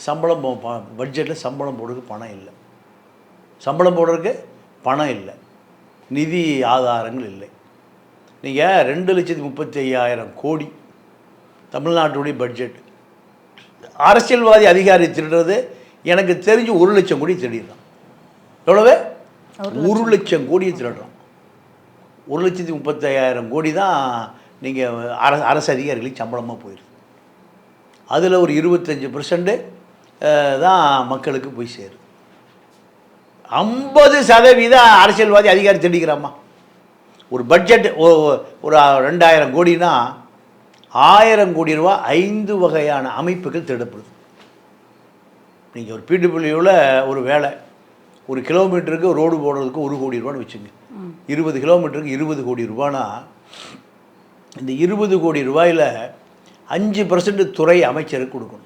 சம்பளம் பட்ஜெட்டில் சம்பளம் போடுறதுக்கு பணம் இல்லை, சம்பளம் போடுறதுக்கு பணம் இல்லை, நிதி ஆதாரங்கள் இல்லை. நீங்கள் 2,35,000 கோடி தமிழ்நாட்டுடைய பட்ஜெட். அரசியல்வாதி அதிகாரி திருடுறது எனக்கு தெரிஞ்சு 1,00,000 கோடி திருடிடுறான். எவ்வளவு? 1,00,000 கோடியை திருடுறான். 1,35,000 கோடி தான் நீங்கள் அரசு அதிகாரிகளுக்கு சம்பளமாக போயிடுது. அதில் ஒரு 25% தான் மக்களுக்கு போய் சேரும். 50% அரசியல்வாதி அதிகாரி திருடிக்கிறாமா. ஒரு பட்ஜெட் ஒரு 2,000 கோடினா 1,000 கோடி ரூபா 5 வகையான அமைப்புகள் திருடப்படுது. நீங்கள் ஒரு பிடபிள்யூவில் ஒரு வேலை, ஒரு கிலோமீட்டருக்கு ரோடு போடுறதுக்கு 1 கோடி ரூபான்னு வச்சுங்க, 20 கிலோமீட்டருக்கு 20 கோடி ரூபானா, இந்த 20 கோடி ரூபாயில் 5% துறை அமைச்சருக்கு கொடுக்கணும்.